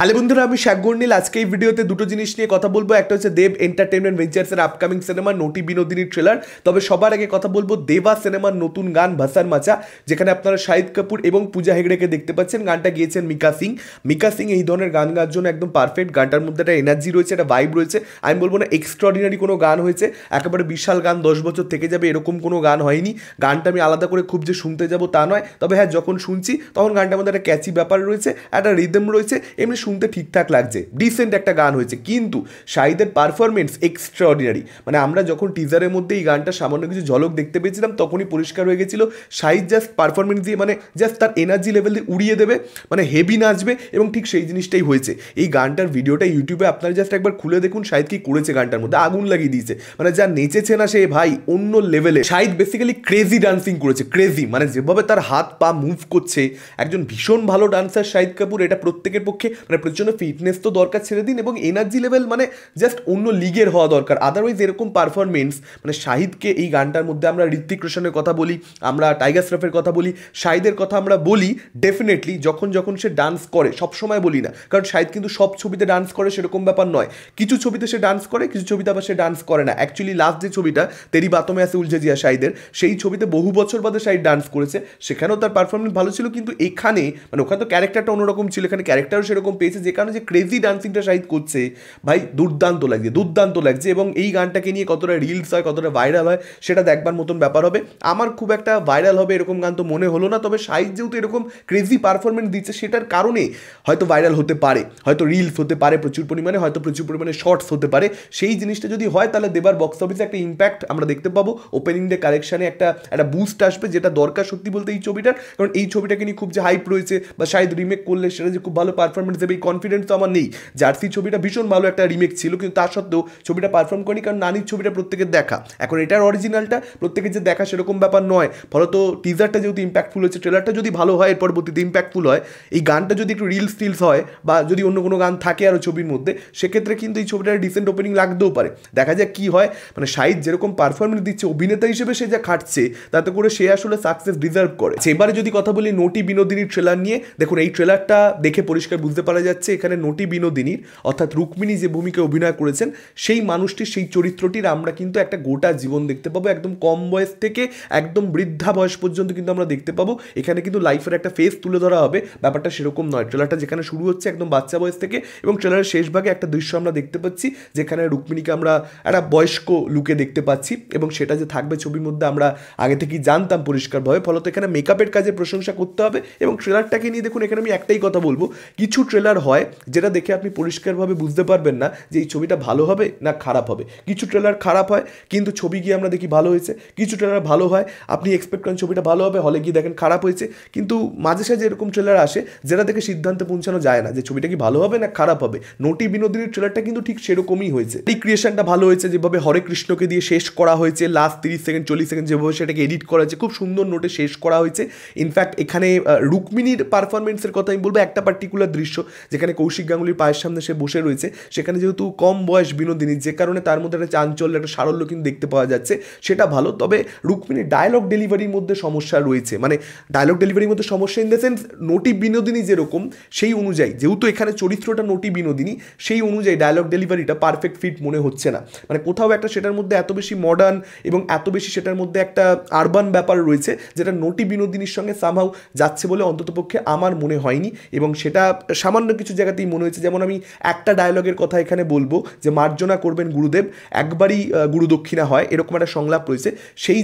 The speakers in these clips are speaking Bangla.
হ্যালো বন্ধুরা, আমি শাকগুর্নিল। আজকে এই ভিডিওতে দুটো জিনিস নিয়ে কথা বলবো। একটা হচ্ছে দেব এন্টারটেনমেন্ট ভেঞ্চার্সের আপকামিং সিনেমা নটি বিনোদিনীর ট্রেলার। তবে সবার আগে কথা বলবো দেবা সিনেমার নতুন গান ভাসার মাচা, যেখানে আপনারা শাহিদ কাপুর এবং পূজা হেগড়েকে দেখতে পাচ্ছেন। গানটা গিয়েছেন মিকা সিং। মিকা সিং এই ধরনের গান গাওয়ার জন্য একদম পারফেক্ট। গানটার মধ্যে একটা এনার্জি রয়েছে, একটা ভাইব রয়েছে। আমি বলবো না এক্সট্রাঅর্ডিনারি কোনো গান হয়েছে, একেবারে বিশাল গান 10 বছর থেকে যাবে এরকম কোনো গান হয়নি। গানটা আমি আলাদা করে খুব যে শুনতে যাব তা নয়, তবে হ্যাঁ যখন শুনছি তখন গানটার মধ্যে একটা ক্যাচি ব্যাপার রয়েছে, একটা রিদম রয়েছে, এমনি শুনতে ঠিকঠাক লাগছে, ডিসেন্ট একটা গান হয়েছে। কিন্তু শাহিদের পারফরমেন্স এক্সট্রাঅর্ডিনারি। মানে আমরা যখন টিজারের মধ্যে এই গানটা সামান্য কিছু ঝলক দেখতে পেয়েছিলাম তখনই পরিষ্কার হয়ে গেছিল শাহিদ জাস্ট পারফরমেন্স দিয়ে মানে জাস্ট তার এনার্জি লেভেল দিয়ে উড়িয়ে দেবে, মানে হেভি নাচবে, এবং ঠিক সেই জিনিসটাই হয়েছে। এই গানটার ভিডিওটা ইউটিউবে আপনারা জাস্ট একবার খুলে দেখুন শাহিদ কি করেছে। গানটার মধ্যে আগুন লাগিয়ে দিয়েছে, মানে যা নেচেছে না সে ভাই অন্য লেভেলে। শাহিদ বেসিক্যালি ক্রেজি ডান্সিং করেছে, ক্রেজি, মানে যেভাবে তার হাত পা মুভ করছে, একজন ভীষণ ভালো ডান্সার শাহিদ কাপুর। এটা প্রত্যেকের পক্ষে মানে প্রচণ্ড ফিটনেস তো দরকার ছেড়ে দিন, এবং এনার্জি লেভেল মানে জাস্ট অন্য লিগের হওয়া দরকার। আদারওয়াইজ এরকম পারফরমেন্স মানে শাহিদকে এই গানটার মধ্যে আমরা ঋত্বিক রোশনের কথা বলি, আমরা টাইগার শ্রফের কথা বলি, শাহিদের কথা আমরা বলি ডেফিনেটলি যখন যখন সে ডান্স করে, সবসময় বলি না, কারণ শাহিদ কিন্তু সব ছবিতে ডান্স করে সেরকম ব্যাপার নয়। কিছু ছবিতে সে ডান্স করে, কিছু ছবিতে আবার সে ডান্স করে না। অ্যাকচুয়ালি লাস্ট যে ছবিটা তেরি বাতোঁ মে আছে উলঝে জিয়া শাহিদের, সেই ছবিতে বহু বছর বাদে শাহিদ ডান্স করেছে, সেখানেও তার পারফরমেন্স ভালো ছিল। কিন্তু এখানে মানে ওখানে তো ক্যারেক্টারটা অন্যরকম ছিল, এখানে ক্যারেক্টারও সেরকম পেয়েছে, যে কারণে যে ক্রেজি ডান্সিংটা শাহিদ করছে ভাই দুর্দান্ত লাগছে, দুর্দান্ত লাগছে। এবং এই গানটাকে নিয়ে কতটা রিলস হয়, কতটা ভাইরাল হয় সেটা দেখবার মতন ব্যাপার হবে। আমার খুব একটা ভাইরাল হবে এরকম গান তো মনে হলো না, তবে শাহিদ যেহেতু এরকম ক্রেজি পারফরমেন্স দিচ্ছে সেটার কারণে হয়তো ভাইরাল হতে পারে, হয়তো রিলস হতে পারে প্রচুর পরিমাণে, হয়তো প্রচুর পরিমাণে শর্টস হতে পারে। সেই জিনিসটা যদি হয় তাহলে দেবার বক্স অফিসে একটা ইম্প্যাক্ট আমরা দেখতে পাবো। ওপেনিং ডে কালেকশানে একটা বুস্ট আসবে, যেটা দরকার সত্যি বলতে এই ছবিটার। কারণ এই ছবিটাকে নিয়ে খুব যে হাইপ রয়েছে বা শাহিদ রিমেক করলে সেটা যে খুব ভালো পারফরমেন্স দেবে এই কনফিডেন্স তো আমার নেই। জার্সি ছবিটা ভীষণ ভালো একটা রিমেক ছিল, কিন্তু তা সত্ত্বেও ছবিটা পারফর্ম করেনি, কারণ নানির ছবিটা প্রত্যেকের দেখা, এখন এটার অরিজিনালটা প্রত্যেকের যে দেখা সেরকম ব্যাপার নয়। ফলত টিজারটা যেহেতু ইম্প্যাক্টফুল হয়েছে, ট্রেলারটা যদি ভালো হয় এর পরবর্তীতে ইম্প্যাক্টফুল হয়, এই গানটা যদি একটু রিলস টিলস হয় বা যদি অন্য কোনো গান থাকে আরও ছবির মধ্যে, সেক্ষেত্রে কিন্তু এই ছবিটার ডিসেন্ট ওপেনিং লাগতেও পারে। দেখা যাক কী হয়। মানে শাহিদ যেরকম পারফরমেন্স দিচ্ছে, অভিনেতা হিসেবে সে যা খাটছে তাতে করে সে আসলে সাকসেস ডিজার্ভ করে। এবারে যদি কথা বলি নটি বিনোদিনীর ট্রেলার নিয়ে, দেখুন এই ট্রেলারটা দেখে পরিষ্কার বুঝতে পারা যাচ্ছে এখানে নটি বিনোদিনীর অর্থাৎ রুক্মিণী যে ভূমিকা অভিনয় করেছেন সেই মানুষটির, সেই চরিত্রটির আমরা কিন্তু একটা গোটা জীবন দেখতে পাবো, একদম কম বয়স থেকে একদম বৃদ্ধা বয়স পর্যন্ত কিন্তু আমরা দেখতে পাবো। এখানে কিন্তু লাইফের একটা ফেজ তুলে ধরা হবে, ব্যাপারটা সেরকম নয়। ট্রেলারটা যেখানে শুরু হচ্ছে একদম বাচ্চা বয়স থেকে, এবং ট্রেলারের শেষ ভাগে একটা দৃশ্য আমরা দেখতে পাচ্ছি যেখানে রুক্মিণীকে আমরা একটা বয়স্ক লুকে দেখতে পাচ্ছি, এবং সেটা যে থাকবে ছবির মধ্যে আমরা আগে থেকেই জানতাম পরিষ্কারভাবে। ফলত এখানে মেকআপের কাজে প্রশংসা করতে হবে। এবং ট্রেলারটাকে নিয়ে দেখুন, এখানে আমি একটাই কথা বলবো, কিছু ট্রেলার হয় যেটা দেখে আপনি পরিষ্কারভাবে বুঝতে পারবেন না যে এই ছবিটা ভালো হবে না খারাপ হবে। কিছু ট্রেলার খারাপ হয় কিন্তু ছবি গিয়ে আমরা দেখি ভালো হয়েছে, কিছু ট্রেলার ভালো হয় আপনি এক্সপেক্ট করেন ছবিটা ভালো হবে, হলে গিয়ে দেখেন খারাপ হয়েছে। কিন্তু মাঝে সাঝে এরকম ট্রেলার আসে যেটা দেখে সিদ্ধান্তে পৌঁছানো যায় না যে ছবিটা কি ভালো হবে না খারাপ হবে। নটি বিনোদিনীর ট্রেলারটা কিন্তু ঠিক সেরকমই হয়েছে। এই ক্রিয়েশনটা ভালো হয়েছে, যেভাবে হরে কৃষ্ণকে দিয়ে শেষ করা হয়েছে, লাস্ট 30 সেকেন্ড 40 সেকেন্ড যেভাবে সেটাকে এডিট করা হয়েছে, খুব সুন্দর নোটে শেষ করা হয়েছে। ইনফ্যাক্ট এখানে রুক্মিণীর পারফরমেন্সের কথা আমি বলবো, একটা পার্টিকুলার দৃশ্য যেখানে কৌশিক গাঙ্গুলির পায়ের সামনে সে বসে রয়েছে, সেখানে যেহেতু কম বয়স বিনোদিনী, যে কারণে তার মধ্যে একটা চাঞ্চল্য, একটা সারল্য কিন্তু দেখতে পাওয়া যাচ্ছে, সেটা ভালো। তবে রুক্মিণীর ডায়লগ ডেলিভারির মধ্যে সমস্যা রয়েছে, মানে ডায়লগ ডেলিভারির মধ্যে সমস্যা ইন দ্য সেন্স নটি বিনোদিনী যেরকম সেই অনুযায়ী, যেহেতু এখানে চরিত্রটা নটি বিনোদিনী, সেই অনুযায়ী ডায়লগ ডেলিভারিটা পারফেক্ট ফিট মনে হচ্ছে না। মানে কোথাও একটা সেটার মধ্যে এত বেশি মডার্ন এবং এত বেশি সেটার মধ্যে একটা আরবান ব্যাপার রয়েছে যেটা নটি বিনোদিনীর সঙ্গে সামহাউ যাচ্ছে বলে অন্ততপক্ষে আমার মনে হয়নি। এবং সেটা সামান্য কিছু জায়গাতেই মনে হয়েছে। যেমন আমি একটা ডায়লগের কথা এখানে বলবো, যে মার্জনা করবেন গুরুদেব, একবারই গুরু দক্ষিণা হয়, এরকম একটা সংলাপ রয়েছে। সেই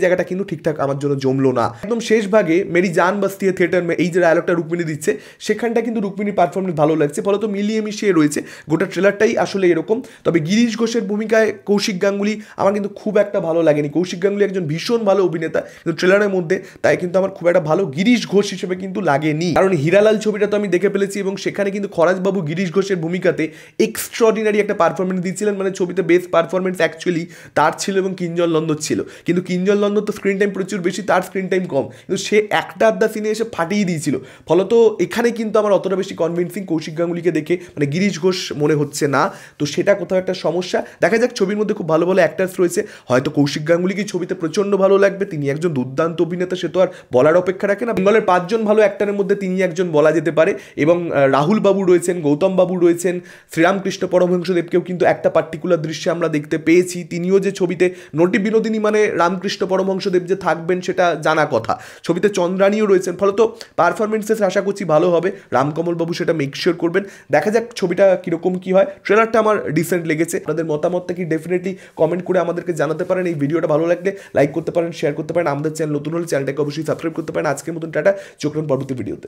জায়গাটা কিন্তু ঠিকঠাক আমার জন্য জমলো না। একদম শেষ ভাগে মেরি জান বস্তি হ্যায় থিয়েটার মে, এই যে ডায়লগটা রুক্মিণী দিচ্ছে, সেখানটা কিন্তু রুক্মিণীর পারফরমেন্স ভালো লাগছে। ফলত মিলিয়ে মিশিয়ে রয়েছে, গোটা ট্রেলারটাই আসলে এরকম। তবে গিরিশ ঘোষের ভূমিকায় কৌশিক গাঙ্গুলি আমার কিন্তু খুব একটা ভালো লাগেনি। কৌশিক গাঙ্গুলি একজন ভীষণ ভালো অভিনেতা, কিন্তু ট্রেলারের মধ্যে তাই কিন্তু আমার খুব একটা ভালো গিরিশ ঘোষ হিসেবে কিন্তু লাগেনি। কারণ হিরালাল ছবিটা তো আমি দেখে ফেলেছি, এবং সেখানে কিন্তু খরাজবাবু গিরিশ ঘোষের ভূমিকাতে এক্সট্রাঅর্ডিনারি একটা পারফরমেন্স দিয়েছিলেন। মানে ছবিতে বেস্ট পারফরমেন্স অ্যাকচুয়ালি তার ছিল এবং কিঞ্জল নন্দর ছিল, কিন্তু কিঞ্জল নন্দর তো স্ক্রিন টাইম প্রচুর বেশি, তার স্ক্রিন টাইম কম, কিন্তু সে একটা আধা সিনে এসে ফাটিয়ে দিয়েছিল। ফলত এখানে কিন্তু আমার অতটা বেশি কনভিন্সিং কৌশিক গাঙ্গুলিকে দেখে মানে গিরিশ ঘোষ মনে হচ্ছে না। তো সেটা কোথাও একটা সমস্যা। দেখা যাক, ছবির মধ্যে খুব ভালো ভালো অ্যাক্টার্স রয়েছে, হয়তো কৌশিক গাঙ্গুলিকে ছবিতে প্রচণ্ড ভালো লাগবে, তিনি একজন দুর্দান্ত অভিনেতা, সে তো আর বলার অপেক্ষা রাখে না। বেঙ্গলের 5 জন ভালো অ্যাক্টারের মধ্যে তিনি একজন বলা যেতে পারে। এবং এবং রাহুল বাবু রয়েছেন, গৌতম বাবু রয়েছেন, শ্রীরামকৃষ্ণ পরমহংসদেবকেও কিন্তু একটা পার্টিকুলার দৃশ্যে আমরা দেখতে পেয়েছি। তিনিও যে ছবিতে নটি বিনোদিনী মানে রামকৃষ্ণ পরমহংসদেব যে থাকবেন সেটা জানা কথা। ছবিতে চন্দ্রানীও রয়েছেন, ফলত পারফরমেন্সেস আশা করছি ভালো হবে। রামকমল বাবু সেটা মেক শিওর করবেন। দেখা যাক ছবিটা কীরকম কী হয়। ট্রেলারটা আমার ডিসেন্ট লেগেছে। আপনাদের মতামতটা কি ডেফিনেটলি কমেন্ট করে আমাদেরকে জানাতে পারেন। এই ভিডিওটা ভালো লাগলে লাইক করতে পারেন, শেয়ার করতে পারেন। আমাদের চ্যানেল নতুন হলে চ্যানেলটাকে অবশ্যই সাবস্ক্রাইব করতে পারেন। আজকের মতন টাটা, চোখ রাখুন পরবর্তী ভিডিওতে।